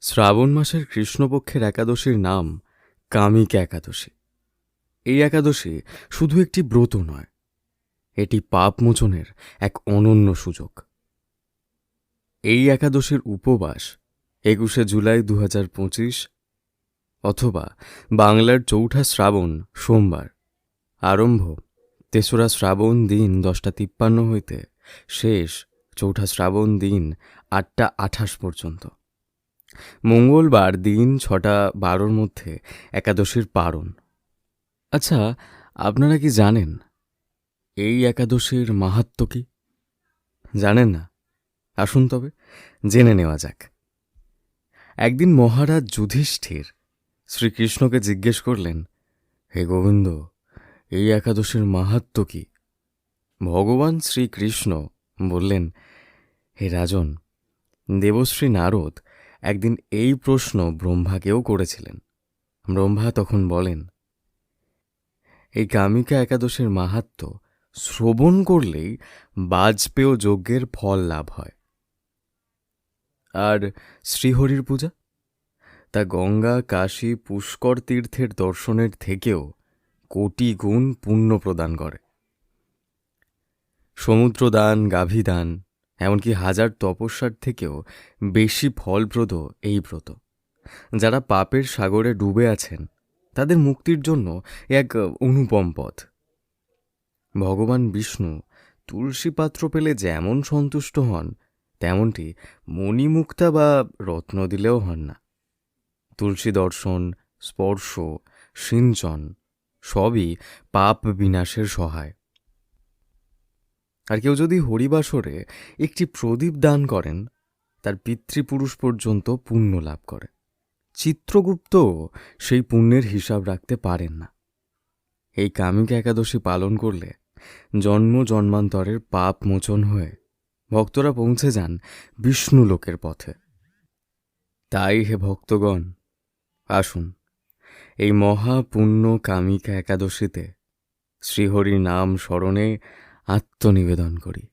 শ্রাবণ মাসের কৃষ্ণপক্ষের একাদশীর নাম কামিকা একাদশী। এই একাদশী শুধু একটি ব্রত নয়, এটি পাপ মোচনের এক অনন্য সুযোগ। এই একাদশীর উপবাস ২১শে জুলাই ২০২৫ অথবা বাংলার ৪ঠা শ্রাবণ সোমবার, আরম্ভ ৩রা শ্রাবণ দিন ১০টা ৫৩ হইতে শেষ ৪ঠা শ্রাবণ দিন ৮টা ২৮ পর্যন্ত। মঙ্গলবার দিন ৬টা ১২-র মধ্যে একাদশীর পারণ। আচ্ছা, আপনারা কি জানেন এই একাদশীর মাহাত্ম্য কি? জানেন না? আসুন তবে জেনে নেওয়া যাক। একদিন মহারাজ যুধিষ্ঠির শ্রীকৃষ্ণকে জিজ্ঞেস করলেন, হে গোবিন্দ, এই একাদশীর মাহাত্ম্য কি? ভগবান শ্রীকৃষ্ণ বললেন, হে রাজন, দেবশ্রী নারদ একদিন এই প্রশ্ন ব্রহ্মাকেও করেছিলেন। ব্রহ্মা তখন বলেন, এই কামিকা একাদশীর মাহাত্ম্য শ্রবণ করলেই বাজপেয় যজ্ঞের ফল লাভ হয়। আর শ্রীহরির পূজা, তা গঙ্গা, কাশী, পুষ্কর তীর্থের দর্শনের থেকেও কোটি গুণ পুণ্য প্রদান করে। সমুদ্রদান, গাভীদান, এমনকি হাজার তপস্যার থেকেও বেশি ফলপ্রদ এই ব্রত। যারা পাপের সাগরে ডুবে আছেন তাদের মুক্তির জন্য এক অনুপম পথ। ভগবান বিষ্ণু তুলসী পাত্র পেলে যেমন সন্তুষ্ট হন, তেমনটি মণিমুক্তা বা রত্ন দিলেও হন না। তুলসী দর্শন, স্পর্শ, সিঞ্চন সবই পাপ বিনাশের সহায়। আর কেউ যদি হরিবাসরে একটি প্রদীপ দান করেন, তার পিতৃপুরুষ পর্যন্ত পুণ্য লাভ করে। চিত্রগুপ্তও সেই পুণ্যের হিসাব রাখতে পারেন না। এই কামিকা একাদশী পালন করলে জন্ম জন্মান্তরের পাপ মোচন হয়ে ভক্তরা পৌঁছে যান বিষ্ণু লোকের পথে। তাই হে ভক্তগণ, আসুন এই মহাপুণ্য কামিকা একাদশীতে শ্রীহরির নাম স্মরণে আত্মনিবেদন করি।